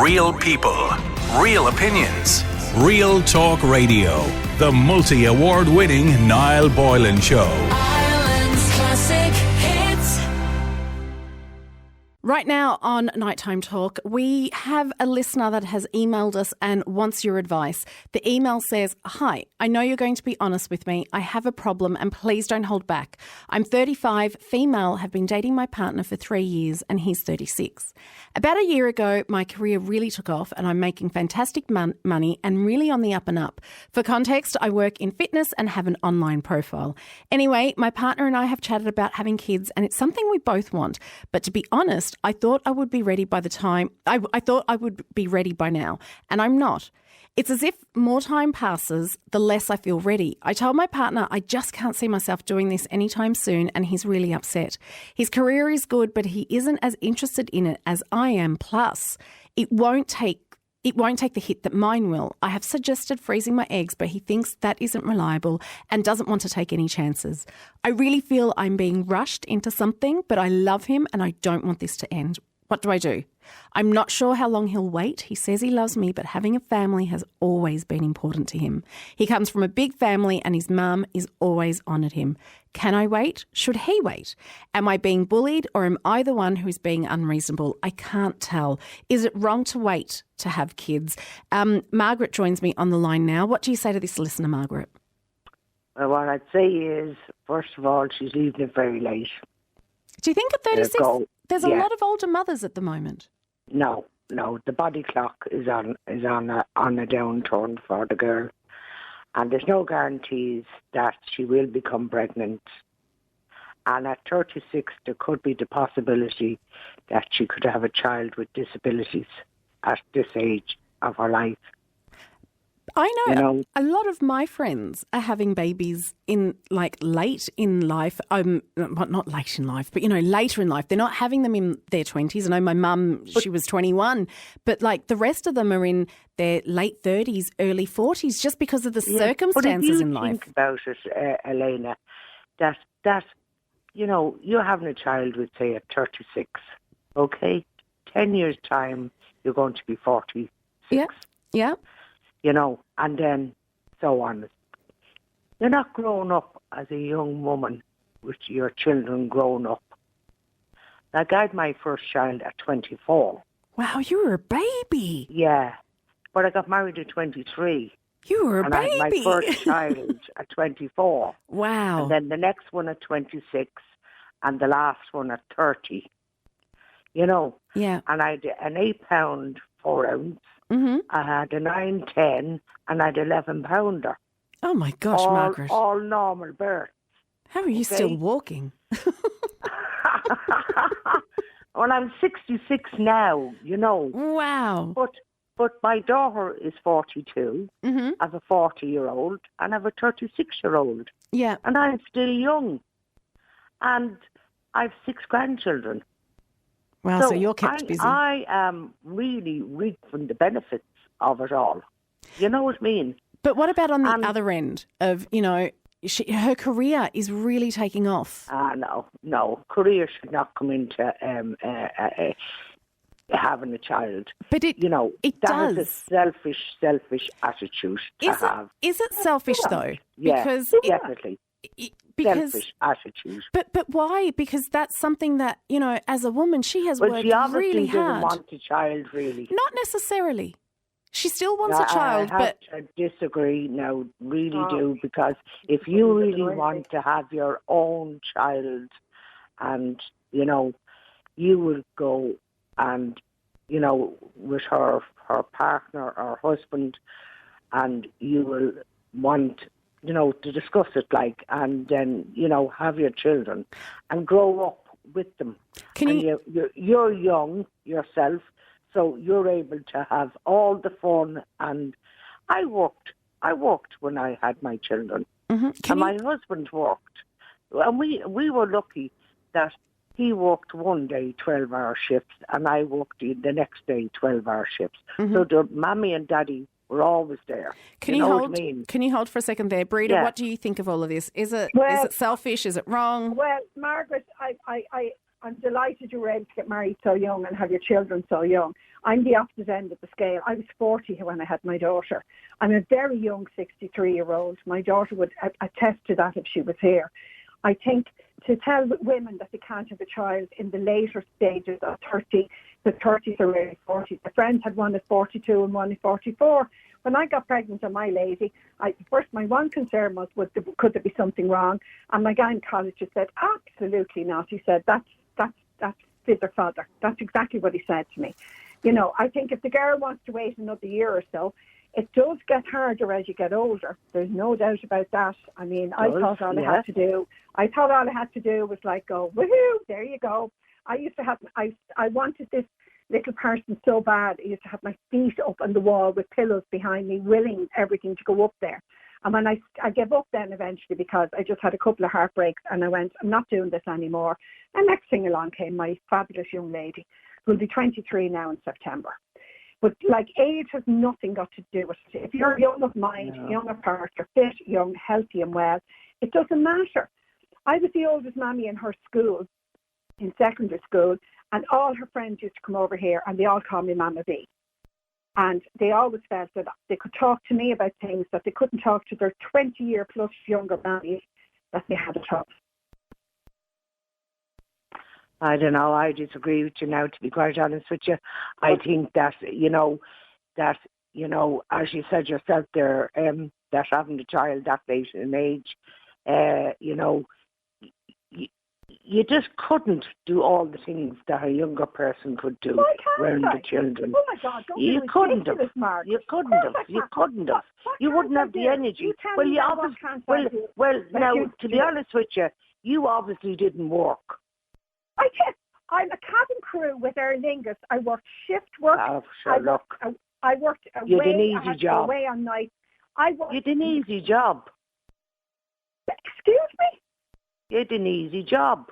Real people, real opinions, Real Talk Radio. The multi-award winning Niall Boylan Show. Ireland's classic hits. Right now on Nighttime Talk, we have a listener that has emailed us and wants your advice. The email says, "Hi, I know you're going to be honest with me. I have a problem and please don't hold back. I'm 35, female, have been dating my partner for 3 years and he's 36. About a year ago, my career really took off and I'm making fantastic money and really on the up and up. For context, I work in fitness and have an online profile. Anyway, my partner and I have chatted about having kids and it's something we both want. But to be honest, I thought I would be ready by the time I thought I would be ready by now, and I'm not. It's as if more time passes, the less I feel ready. I told my partner I just can't see myself doing this anytime soon, and he's really upset. His career is good, but he isn't as interested in it as I am. Plus, it won't take the hit that mine will. I have suggested freezing my eggs, but he thinks that isn't reliable and doesn't want to take any chances. I really feel I'm being rushed into something, but I love him and I don't want this to end. What do I do? I'm not sure how long he'll wait. He says he loves me, but having a family has always been important to him. He comes from a big family and his mum is always honoured him. Can I wait? Should he wait? Am I being bullied or am I the one who is being unreasonable? I can't tell. Is it wrong to wait to have kids? Margaret joins me on the line now. What do you say to this listener, Margaret? Well, what I'd say is, first of all, she's leaving it very late. Do you think at 36 there's a lot of older mothers at the moment? No, the body clock is on a downturn for the girl, and there's no guarantees that she will become pregnant. And at 36, there could be the possibility that she could have a child with disabilities at this age of her life. I know a lot of my friends are having babies in late in life. Not late in life, but later in life. They're not having them in their 20s. I know my mum, she was 21, but the rest of them are in their late 30s, early 40s, just because of the circumstances in life. Think about it, Elena, that you're having a child with, say, at 36. Okay, 10 years time, you're going to be 46. Yeah. And then so on. You're not grown up as a young woman with your children grown up. Like, I had my first child at 24. Wow, you were a baby. Yeah, but I got married at 23. You were a baby. I had my first child at 24. Wow. And then the next one at 26 and the last one at 30. Yeah. And I had an 8-pound 4-ounce. Mm-hmm. I had a 9-10 and I had 11-pounder. Oh my gosh, Margaret. All normal births. How are you still walking? Well, I'm 66 now, Wow. But my daughter is 42. Mm-hmm. I have a 40-year-old and I have a 36-year-old. Yeah. And I'm still young. And I have 6 grandchildren. Wow, so you're kept busy. I am really reaping the benefits of it all. You know what I mean? But what about on the other end of, her career is really taking off? No. Career should not come into having a child. But it that is a selfish attitude to have. Is it selfish though? Yeah, because definitely. Selfish attitude. But why? Because that's something that, as a woman, she has worked she obviously really hard. doesn't want a child, really. Not necessarily. She still wants a child, I have to disagree now, really do, because if you really want to have your own child and, you will go and, with her partner or husband, and you will want to discuss it, and then, have your children and grow up with them. You're young yourself, so you're able to have all the fun. And I worked when I had my children, and my husband worked, and we were lucky that he worked one day 12-hour shifts, and I worked the next day 12-hour shifts. So the mommy and daddy were always there. Can you hold for a second there, Breda? Yeah. What do you think of all of this? Is it selfish? Is it wrong? Well, Margaret, I'm delighted you were able to get married so young and have your children so young. I'm the opposite end of the scale. I was 40 when I had my daughter. I'm a very young 63-year-old. My daughter would attest to that if she was here. I think to tell women that they can't have a child in the later stages of 30, the 30s or early 40s. My friends had one at 42 and one at 44. When I got pregnant on my lady, first my one concern was could there be something wrong? And my gynecologist said, absolutely not. He said, that's fither father. That's exactly what he said to me. You know, I think if the girl wants to wait another year or so, it does get harder as you get older. There's no doubt about that. I mean, I thought all I had to do was like go, woohoo, there you go. I used to have, I wanted this little person so bad. I used to have my feet up on the wall with pillows behind me, willing everything to go up there. And when I gave up then eventually because I just had a couple of heartbreaks and I went, I'm not doing this anymore. And next thing along came my fabulous young lady, who'll be 23 now in September. But like age has nothing got to do with it. If you're young of mind, young of heart, you're fit, young, healthy and well, it doesn't matter. I was the oldest mammy in her school, in secondary school, and all her friends used to come over here and they all called me Mama B. And they always felt that they could talk to me about things that they couldn't talk to their 20-year plus younger mammies that they had at home. I don't know. I disagree with you now, to be quite honest with you. I think that, as you said yourself there, that having a child that late in age, you just couldn't do all the things that a younger person could do around the children. Oh my God, you couldn't have. You couldn't have. You couldn't have. You wouldn't have the energy. Well, you obviously. Well, now to be honest with you, you obviously didn't work. I'm a cabin crew with Aer Lingus. I worked shift work. Oh, sure, I worked away. You had an easy job. Away on nights. You had an easy job. Excuse me? You had an easy job.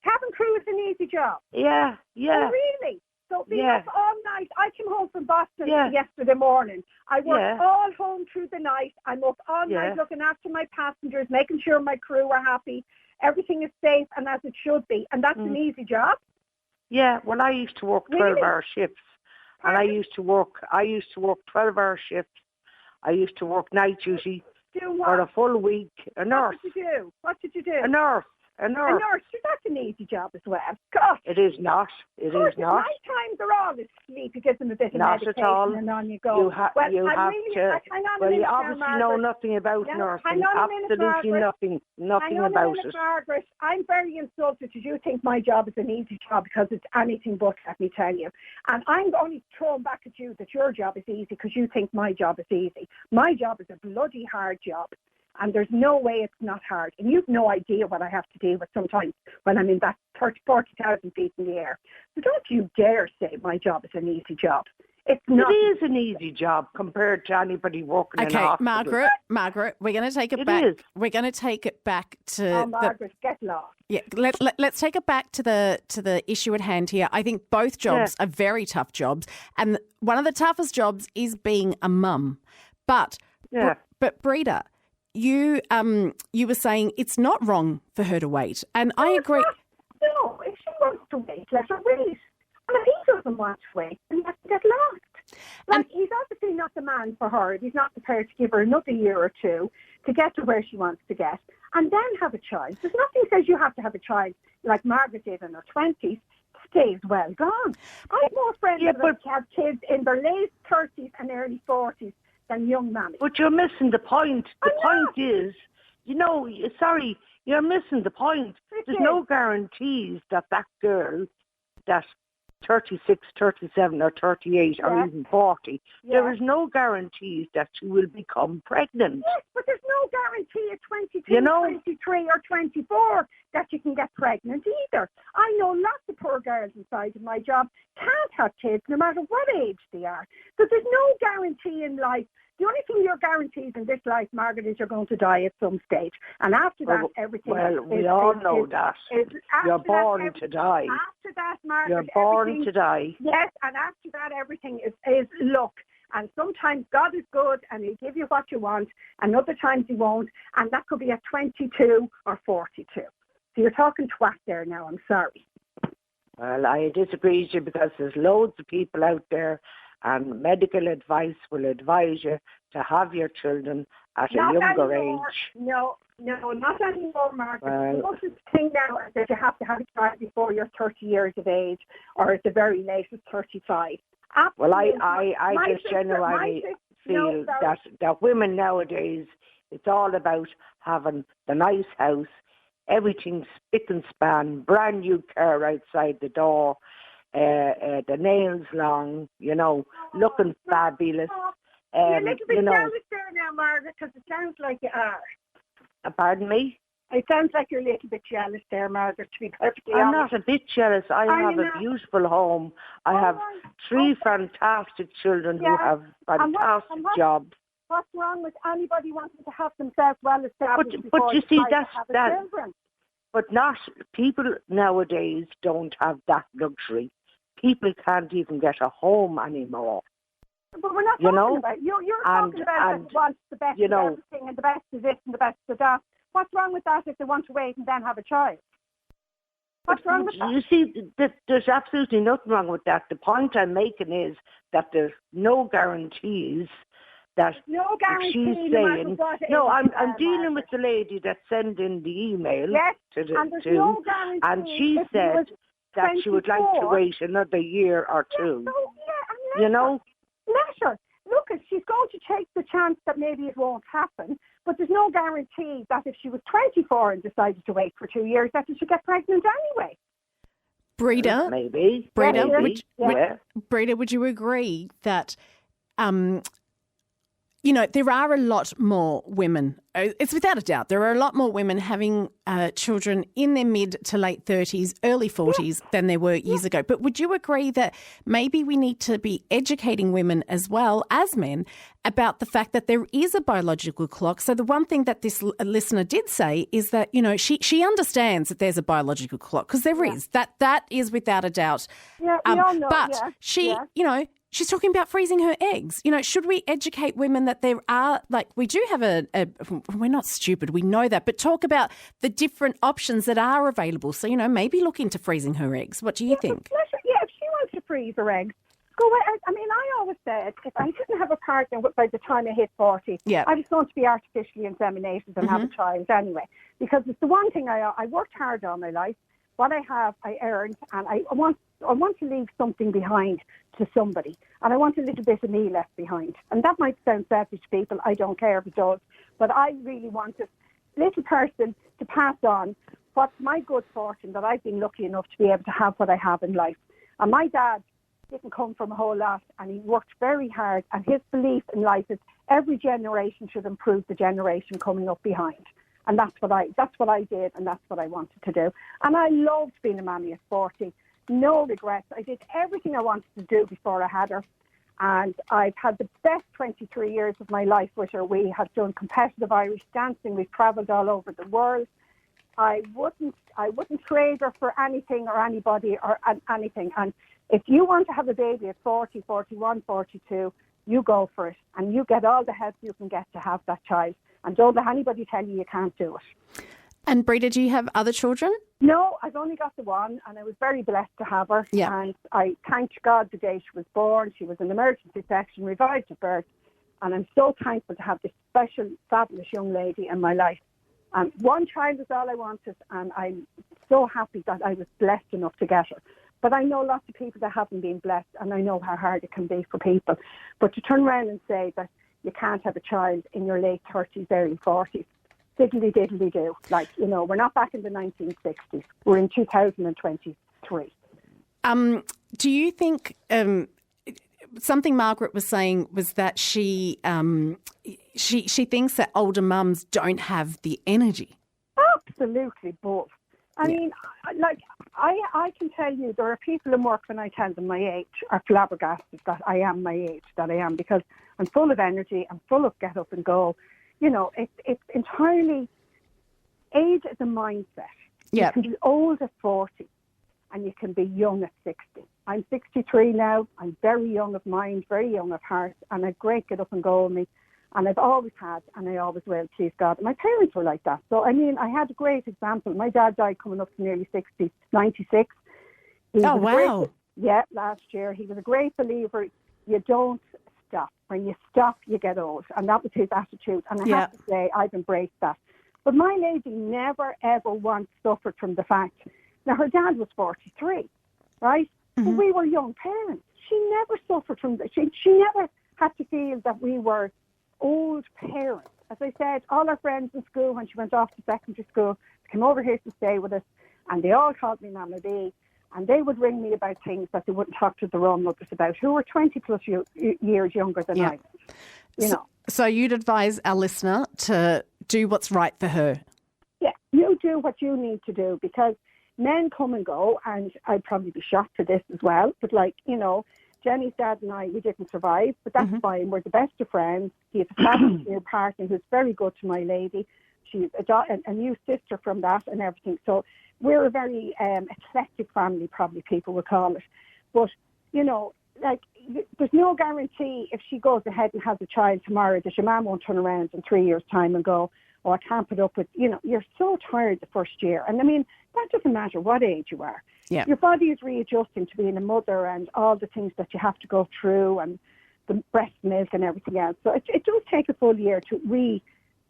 Cabin crew is an easy job. Yeah. Oh, really? So being up all night. I came home from Boston yesterday morning. I worked all home through the night. I'm up all night looking after my passengers, making sure my crew are happy. Everything is safe and as it should be. And that's an easy job. Yeah, well, I used to work 12-hour shifts. And I used to work 12-hour shifts. I used to work night duty for a full week. A nurse. What did you do? A nurse. A nurse. That's an easy job as well. God. It is not. It is not. Night times are always asleep. You give them a bit of not medication at all. and on you go. You have to. You obviously know nothing about nursing. Absolutely nothing about it. Margaret, I'm very insulted that you think my job is an easy job because it's anything but, let me tell you. And I'm only throwing back at you that your job is easy because you think my job is easy. My job is a bloody hard job. And there's no way it's not hard. And you've no idea what I have to deal with sometimes when I'm in that 40,000 feet in the air. So don't you dare say my job is an easy job. It's not. It is an easy job compared to anybody working in a hospital. Okay, Margaret, we're going to take it back. We're going to take it back to. Oh, Margaret, get lost. Yeah, let's take it back to the issue at hand here. I think both jobs are very tough jobs, and one of the toughest jobs is being a mum. But Breda, you were saying it's not wrong for her to wait, and I agree. No, if she wants to wait, let her wait. And if he doesn't want to wait, then let him get lost. He's obviously not the man for her. He's not prepared to give her another year or two to get to where she wants to get, and then have a child. There's nothing says you have to have a child like Margaret did in her 20s. Days well gone. I have more friends that have kids in their late 30s and early 40s than young mammies. But you're missing the point. The point is, you're missing the point. There's no guarantees that girl, that 36, 37 or 38 or even 40, there is no guarantees that she will become pregnant. Yes, but there's no guarantee at 22, 23 or 24 that you can get pregnant either. I know lots of poor girls inside of my job can't have kids no matter what age they are. So there's no guarantee in life. The only thing you're guaranteed in this life, Margaret, is you're going to die at some stage. And after that, everything we all know that. You're born to die. After that, Margaret, you're born to die. Yes, and after that, everything is luck. And sometimes God is good and he'll give you what you want, and other times he won't. And that could be at 22 or 42. So you're talking twat there now, I'm sorry. Well, I disagree with you because there's loads of people out there, and medical advice will advise you to have your children at Not a younger anymore. age. No, not anymore, Margaret. Well- The closest thing now is that you have to have a child before you're 30 years of age, or at the very latest 35. Well, Absolutely. I My just sister- genuinely my sister- feel no, sorry. that women nowadays, it's all about having the nice house, everything spick and span, brand new car outside the door, the nails long, looking fabulous. You're a little bit you know, jealous there now, Margaret, because it sounds like you are. pardon me? It sounds like you're a little bit jealous there, Margaret, to be perfectly I'm honest. not a bit jealous. I Are have you a not? beautiful home. I have right. 3 Okay. fantastic children who Yeah. have And fantastic what- jobs. What's wrong with anybody wanting to have themselves well established But before you they see, try to that's- have that- children? But not people nowadays don't have that luxury. People can't even get a home anymore. But we're not You talking know, about you're and- talking about and, that wants the best you of know- everything and the best of this and the best of that. What's wrong with that if they want to wait and then have a child? What's wrong with that? You see, there's absolutely nothing wrong with that. The point I'm making is that there's no guarantees that No guarantee. she's no matter saying. what No, age I'm you are, dealing Margaret. with the lady that sent in the email Yes, to the and there's no guarantee. and she if you said was that she would like to 24. wait another year or two. So, and You know, let her. Look, she's going to take the chance that maybe it won't happen, but there's no guarantee that if she was 24 and decided to wait for 2 years, that she should get pregnant anyway. Breeder, maybe. Breeder, maybe, yeah. Breeder, would you agree that, there are a lot more women, it's without a doubt, there are a lot more women having children in their mid to late 30s, early 40s than there were years ago. But would you agree that maybe we need to be educating women as well as men about the fact that there is a biological clock? So the one thing that this listener did say is that, she understands that there's a biological clock, because there is. That is without a doubt. Yeah, we all know. But yeah, she, yeah. she's talking about freezing her eggs. Should we educate women that there are, we do have we're not stupid, we know that, but talk about the different options that are available. So, maybe look into freezing her eggs. What do you think? If she wants to freeze her eggs, go ahead. I mean, I always said if I didn't have a partner by the time I hit 40, Yeah. I was going to be artificially inseminated and have a child anyway. Because it's the one thing I worked hard all my life. What I have, I earned, and I want to leave something behind to somebody. And I want a little bit of me left behind. And that might sound selfish to people. I don't care if it does. But I really want this little person to pass on what's my good fortune, that I've been lucky enough to be able to have what I have in life. And my dad didn't come from a whole lot, and he worked very hard. And his belief in life is every generation should improve the generation coming up behind. And that's what I did, and that's what I wanted to do. And I loved being a mammy at 40. No regrets. I did everything I wanted to do before I had her. And I've had the best 23 years of my life with her. We have done competitive Irish dancing. We've travelled all over the world. I wouldn't trade her for anything or anybody or anything. And if you want to have a baby at 40, 41, 42, you go for it. And you get all the help you can get to have that child. And don't let anybody tell you can't do it. And Breeder, do you have other children? No, I've only got the one, and I was very blessed to have her. Yeah. And I thanked God the day she was born. She was an emergency section, revived at birth. And I'm so thankful to have this special, fabulous young lady in my life. One child is all I wanted, and I'm so happy that I was blessed enough to get her. But I know lots of people that haven't been blessed, and I know how hard it can be for people. But to turn around and say that you can't have a child in your late 30s, early 40s, diddly-do. We're not back in the 1960s. We're in 2023. Do you think something Margaret was saying was that she thinks that older mums don't have the energy? Absolutely both. I mean, I can tell you there are people in work when I tell them my age are flabbergasted that I am my age, that I am, because I'm full of energy, I'm full of get up and go. It's entirely, age is a mindset. Yeah. You can be old at 40 and you can be young at 60. I'm 63 now. I'm very young of mind, very young of heart, and I've great get up and go in me. And I've always had, and I always will, please God. And my parents were like that. So, I mean, I had a great example. My dad died coming up to nearly 60, 96. He Oh, was a great- wow. yeah, last year. He was a great believer. You don't stop. When you stop, you get old. And that was his attitude. And I Yeah. have to say, I've embraced that. But my lady never, ever once suffered from the fact. Now, her dad was 43, right? But we were young parents. She never suffered from that. She never had to feel that we were old parents. As I said, all our friends in school, when she went off to secondary school, came over here to stay with us, and they all called me Mama B. And they would ring me about things that they wouldn't talk to their own mothers about, who were 20 plus years younger than Yeah. I was. You know. So you'd advise our listener to do what's right for her. Yeah, you do what you need to do, because men come and go, and I'd probably be shocked for this as well. But Jenny's dad and I, we didn't survive, but that's fine. We're the best of friends. He has a fabulous new partner who's very good to my lady. She's a new sister from that and everything. So we're a very eclectic family, probably people would call it. But, there's no guarantee if she goes ahead and has a child tomorrow that your mum won't turn around in 3 years' time and go, oh, I can't put up with, you're so tired the first year. And I mean, that doesn't matter what age you are. Yeah. Your body is readjusting to being a mother and all the things that you have to go through and the breast milk and everything else. So it does take a full year to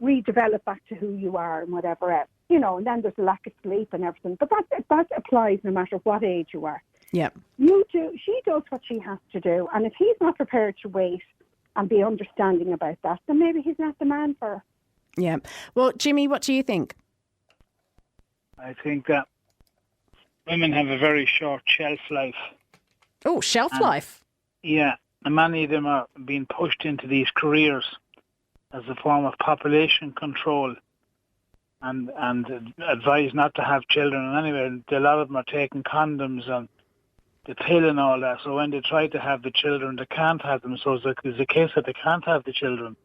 redevelop back to who you are and whatever else. And then there's a lack of sleep and everything. But that applies no matter what age you are. Yeah. She does what she has to do. And if he's not prepared to wait and be understanding about that, then maybe he's not the man for her. Yeah. Well, Jimmy, what do you think? I think that women have a very short shelf life. Oh, shelf life. Yeah, and many of them are being pushed into these careers as a form of population control and advised not to have children. And anyway, a lot of them are taking condoms and the pill and all that. So when they try to have the children, they can't have them. So there's a case that they can't have the children.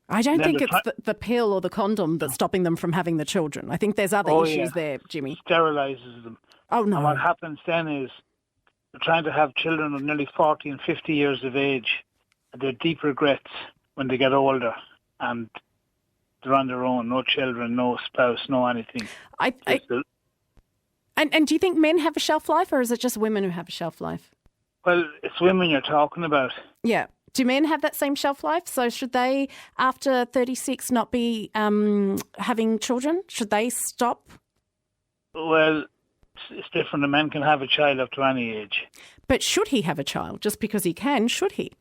I don't think it's the pill or the condom that's stopping them from having the children. I think there's other issues there, Jimmy. Sterilizes them. Oh, no. And what happens then is they're trying to have children of nearly 40 and 50 years of age. And they're deep regrets when they get older and they're on their own, no children, no spouse, no anything. And do you think men have a shelf life, or is it just women who have a shelf life? Well, it's women you're talking about. Yeah. Do men have that same shelf life? So should they, after 36, not be having children? Should they stop? Well, it's different. A man can have a child up to any age. But should he have a child? Just because he can, should he?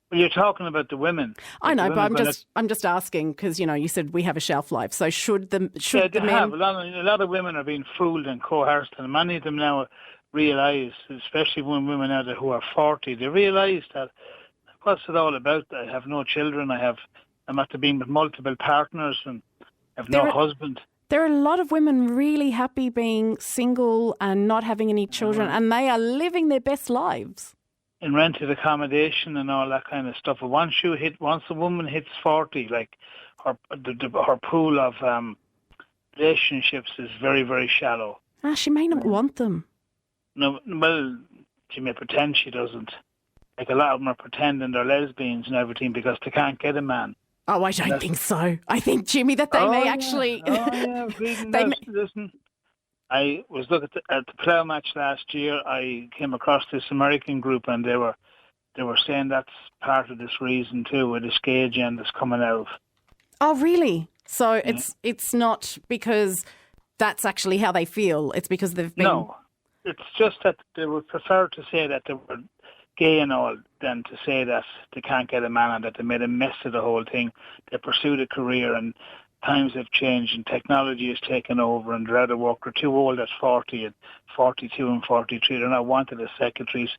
Well, you're talking about the women. I know, but I'm just asking because you said we have a shelf life. So should the they men have a lot of women are being fooled and coerced, and many of them now realise, especially women now who are 40, they realise that what's it all about? I have no children. I'm after being with multiple partners and have no husband. There are a lot of women really happy being single and not having any children, and they are living their best lives. In rented accommodation and all that kind of stuff. But once a woman hits 40, like her pool of relationships is very, very shallow. She may not want them. No, well, she may pretend she doesn't. Like a lot of them are pretending they're lesbians and everything because they can't get a man. Oh, I don't think so. I think, Jimmy, that they may actually... Listen, I was looking at the Plough match last year. I came across this American group and they were saying that's part of this reason too, with this gay agenda's coming out. Oh, really? So it's not because that's actually how they feel. It's because they've been... No, it's just that they would prefer to say that they were gay and all than to say that they can't get a man and that they made a mess of the whole thing. They pursued a career and times have changed and technology has taken over and they're out of work. They're too old at 40 and 42 and 43. They're not wanted as secretaries.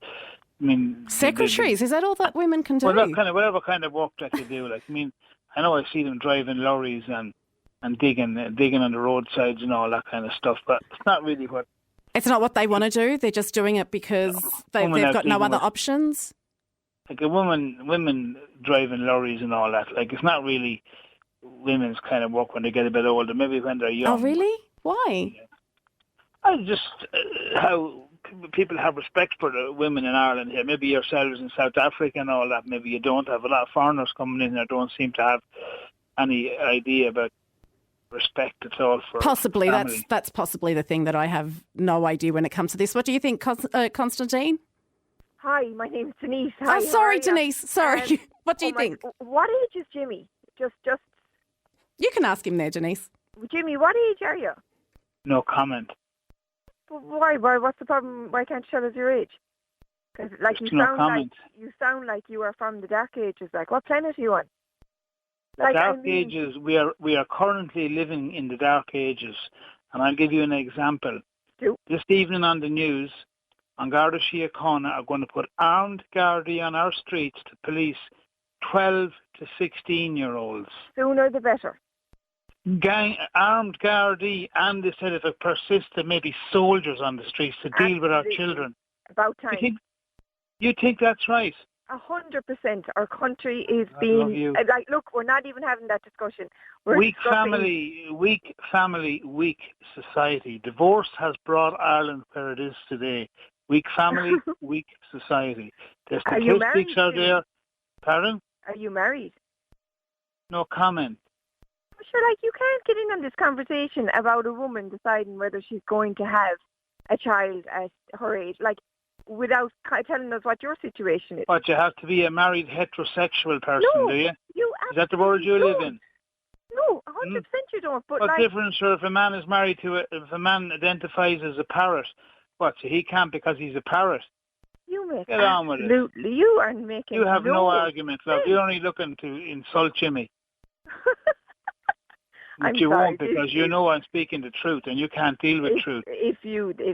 I mean, secretaries? Is that all that women can do? Well, that kind of, whatever kind of work that they do. Like, I mean, I know I see them driving lorries and digging on the roadsides and all that kind of stuff, but it's not really what... It's not what they want to do. They're just doing it because they've got no other options. Like women driving lorries and all that. Like, it's not really women's kind of work when they get a bit older. Maybe when they're young. Oh, really? Why? I just how people have respect for the women in Ireland here. Maybe yourselves in South Africa and all that. Maybe you don't have a lot of foreigners coming in there. Don't seem to have any idea about respect at all for Possibly. family. That's possibly the thing that I have no idea when it comes to this. What do you think, Constantine? Hi, my name's Denise. Hi, Oh, how sorry, are ya? Denise. Sorry. What do you think? What age is Jimmy? Just, You can ask him there, Denise. Jimmy, what age are you? No comment. Why? What's the problem? Why can't you tell us your age? Because Just no comment. you sound like you are from the Dark Ages. Like, what planet are you on? Dark Ages. We are currently living in the Dark Ages, and I'll give you an example. Do. This evening on the news, An Garda Síochána are going to put armed Gardaí on our streets to police 12 to 16-year-olds. Sooner the better. Armed Gardaí, and they said if it persists, there may be soldiers on the streets to deal with our Absolutely. children. About time. You think that's right? 100%. Our country is I being love you. look. We're not even having that discussion. We're Weak discussing- family, weak society. Divorce has brought Ireland where it is today. Weak family, weak society. The Are you statistics married, are Jimmy? there. Pardon? Are you married? No comment. Sure, you can't get in on this conversation about a woman deciding whether she's going to have a child at her age, without telling us what your situation is. But you have to be a married heterosexual person, No, do you? You Is that the world you absolutely live don't. in? No, 100% you don't. But What difference, sir, if a man is married to if a man identifies as a parrot, so he can't because he's a parrot? you make Get on with it. absolutely. You are making. You have no argument, love. You're only looking to insult Jimmy. I'm But you sorry, won't, because you know I'm speaking the truth and you can't deal with truth.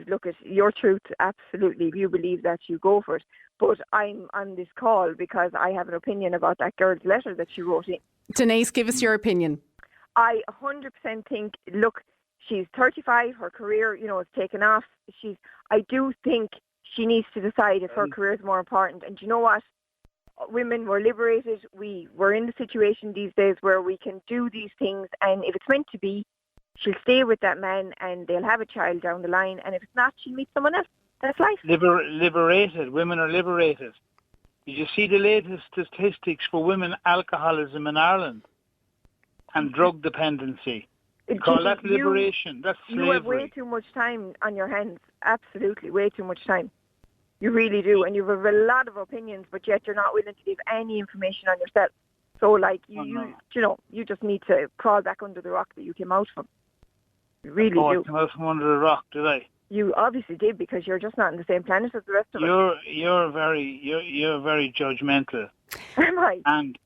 Look at your truth, absolutely. If you believe that, you go for it. But I'm on this call because I have an opinion about that girl's letter that she wrote in. Denise, give us your opinion. I 100% think, look, she's 35, her career, is taken off. I do think she needs to decide if her career is more important. And you know what? Women were liberated. We're in the situation these days where we can do these things, and if it's meant to be, she'll stay with that man and they'll have a child down the line, and if it's not, she'll meet someone else. That's life. Liberated. Women are liberated. Did you see the latest statistics for women alcoholism in Ireland and drug dependency? Call that liberation. That's slavery. You have way too much time on your hands. Absolutely, way too much time. You really do, and you have a lot of opinions, but yet you're not willing to give any information on yourself. So, you just need to crawl back under the rock that you came out from. You really do. I came out from under the rock, did I? You obviously did, because you're just not on the same planet as the rest of us. You're very judgmental. Am I? And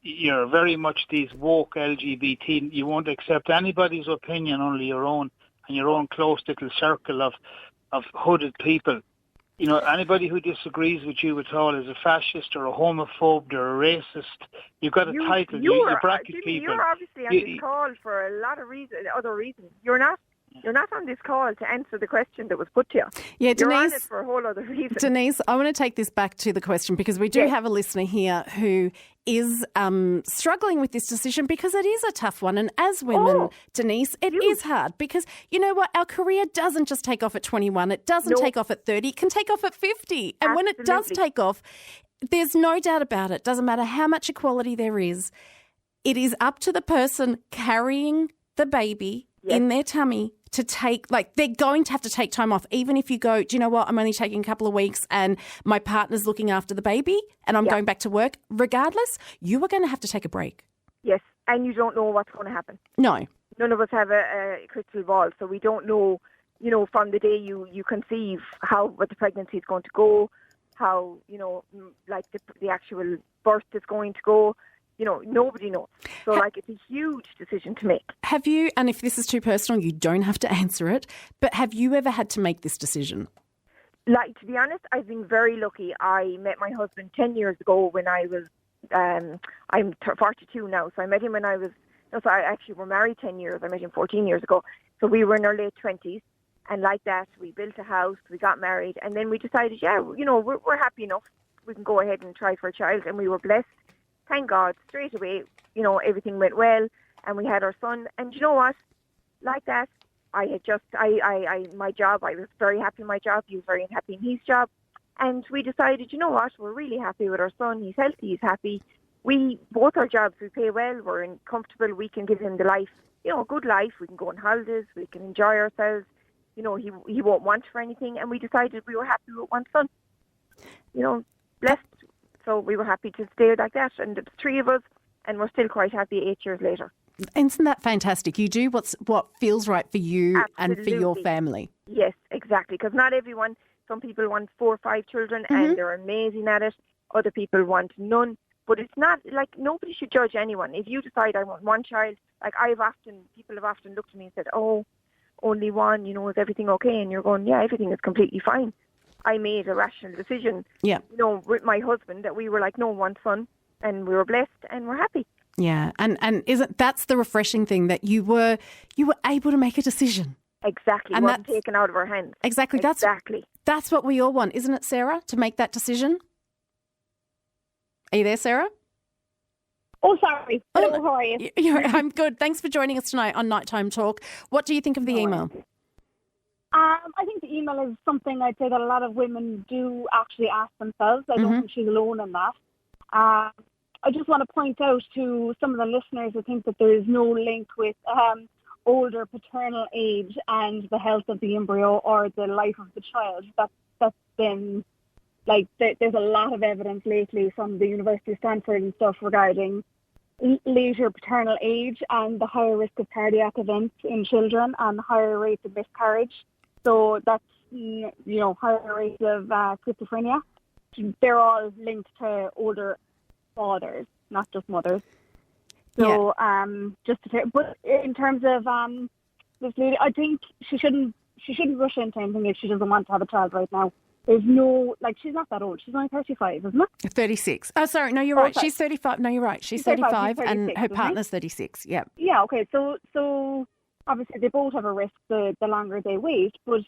you're very much these woke LGBT. You won't accept anybody's opinion, only your own, and your own close little circle of hooded people. Anybody who disagrees with you at all is a fascist or a homophobe or a racist. You've got a title. You bracket people. You're obviously on this call for a lot of other reasons. You're not on this call to answer the question that was put to you. Yeah, You're Denise, on it for a whole other reason. Denise, I want to take this back to the question, because we do have a listener here who is struggling with this decision, because it is a tough one. And as women, Denise, it is hard, because you know what? Our career doesn't just take off at 21. It doesn't take off at 30. It can take off at 50. And when it does take off, there's no doubt about it. Doesn't matter how much equality there is. It is up to the person carrying the baby in their tummy to take, they're going to have to take time off. Even if you go, do you know what, I'm only taking a couple of weeks and my partner's looking after the baby and I'm going back to work, regardless, you are going to have to take a break. Yes, and you don't know what's going to happen. No. None of us have a crystal ball, so we don't know, from the day you conceive what the pregnancy is going to go, how, the actual birth is going to go. Nobody knows. So, it's a huge decision to make. Have you, and if this is too personal, you don't have to answer it, but have you ever had to make this decision? To be honest, I've been very lucky. I met my husband 10 years ago when I was, I'm 42 now, so I met him when I was, we're married 10 years. I met him 14 years ago. So we were in our late 20s. And like that, we built a house, we got married, and then we decided, we're happy enough. We can go ahead and try for a child, and we were blessed. Thank God, straight away, everything went well, and we had our son. And you know what? Like that, I had my job, I was very happy in my job, he was very happy in his job. And we decided, you know what, we're really happy with our son, he's healthy, he's happy. we both our jobs, we pay well, we're comfortable, we can give him the life, a good life. We can go on holidays, we can enjoy ourselves. He won't want for anything, and we decided we were happy with one son. Blessed. So we were happy to stay like that, and it's 3 of us, and we're still quite happy 8 years later. Isn't that fantastic? You do what feels right for you and for your Absolutely. family. Yes, exactly. Because not everyone. Some people want 4 or 5 children, and they're amazing at it. Other people want none. But it's not like nobody should judge anyone. If you decide I want one child, like people have often looked at me and said, "Oh, only one. Is everything okay?" And you're going, "Yeah, everything is completely fine." I made a rational decision. Yeah. With my husband, that we were like, no, one son, and we were blessed, and we're happy. Yeah, and isn't that's the refreshing thing, that you were able to make a decision. Exactly, And wasn't that's- taken out of our hands. Exactly. That's what we all want, isn't it, Sarah? To make that decision. Are you there, Sarah? Oh, sorry. Hello, how are you? I'm good. Thanks for joining us tonight on Nighttime Talk. What do you think of the email? I think the email is something I'd say that a lot of women do actually ask themselves. I don't think she's alone in that. I just want to point out to some of the listeners who think that there is no link with older paternal age and the health of the embryo or the life of the child. That's been, like, there's a lot of evidence lately from the University of Stanford and stuff regarding later paternal age and the higher risk of cardiac events in children and higher rates of miscarriage. So that's, higher rates of schizophrenia. They're all linked to older fathers, not just mothers. So, but in terms of this lady, I think she shouldn't rush into anything if she doesn't want to have a child right now. There's no, she's not that old. She's only 35, isn't it? 36. Oh, sorry. No, you're right. She's 35. No, you're right. She's 35 and her partner's 36. Yeah. Yeah, okay. So obviously they both have a risk the longer they wait. But,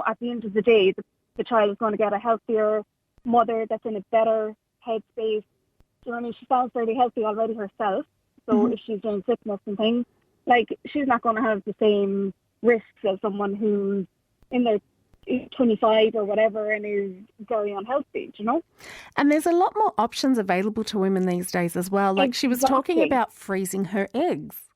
at the end of the day, the child is going to get a healthier mother that's in a better headspace. She sounds fairly healthy already herself. So if she's doing fitness and things, she's not going to have the same risks as someone who's in their 25 or whatever and is very unhealthy, And there's a lot more options available to women these days as well. She was talking about freezing her eggs.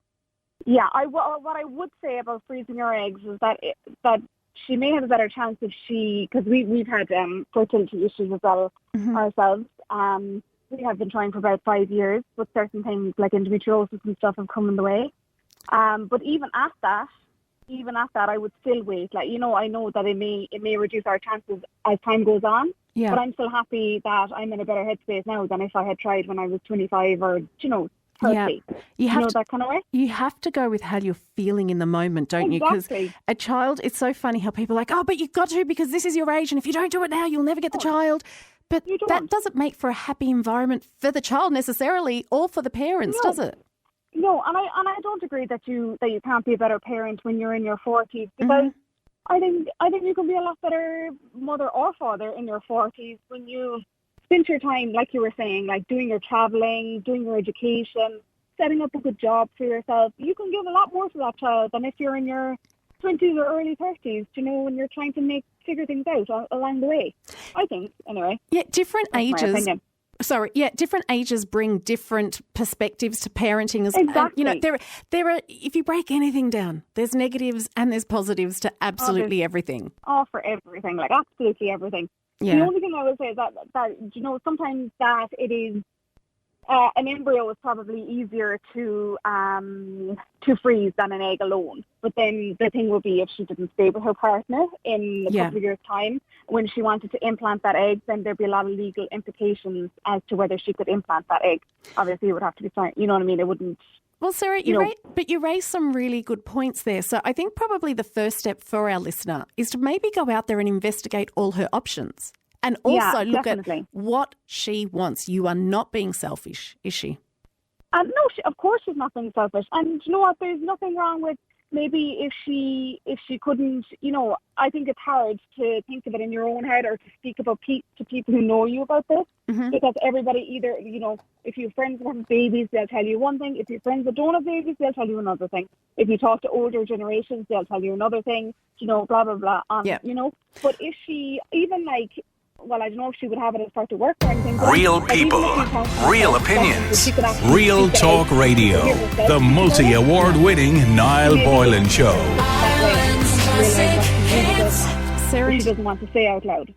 Yeah, what I would say about freezing her eggs is that she may have a better chance if because we've had fertility issues as well ourselves. We have been trying for about 5 years, but certain things like endometriosis and stuff have come in the way. But even at that, I would still wait. I know that it may reduce our chances as time goes on. Yeah. But I'm still happy that I'm in a better headspace now than if I had tried when I was 25 or 30. Yeah. That kind of way. You have to go with how you're feeling in the moment, don't you? Because a child, it's so funny how people are like, oh, but you've got to because this is your age, and if you don't do it now, you'll never get the child. But that doesn't make for a happy environment for the child necessarily, or for the parents, does it? No, and I don't agree that you can't be a better parent when you're in your 40s, because I think you can be a lot better mother or father in your 40s when you spend your time, like you were saying, doing your traveling, doing your education, setting up a good job for yourself. You can give a lot more to that child than if you're in your 20s or early 30s, when you're trying to figure things out along the way. I think, anyway. Yeah, different That's ages. my opinion. Different ages bring different perspectives to parenting. Exactly. There are. If you break anything down, there's negatives and there's positives to absolutely everything. Oh, for everything, absolutely everything. Yeah. The only thing I will say is that sometimes that it is an embryo is probably easier to freeze than an egg alone. But then the thing would be if she didn't stay with her partner in a couple of years' time, when she wanted to implant that egg, then there'd be a lot of legal implications as to whether she could implant that egg. Obviously, it would have to be signed. You know what I mean? It wouldn't. Well, Sarah, you raised some really good points there. So I think probably the first step for our listener is to maybe go out there and investigate all her options. And also look definitely. at what she wants. You are not being selfish, is she? No, of course she's not being selfish. And you know what? There's nothing wrong with maybe if she couldn't, I think it's hard to think of it in your own head or to speak about to people who know you about this. Because everybody either, if you have friends that have babies, they'll tell you one thing. If you have friends that don't have babies, they'll tell you another thing. If you talk to older generations, they'll tell you another thing, blah, blah, blah. But if she, even well, I don't know if she would have it as part of work or anything. But Real like, even people, if she can't real work, opinions, she could actually Real speak Talk out Radio, and hear herself, the you know? multi-award-winning Niall Boylan Show. Ireland's classic hits. She doesn't want to say out loud.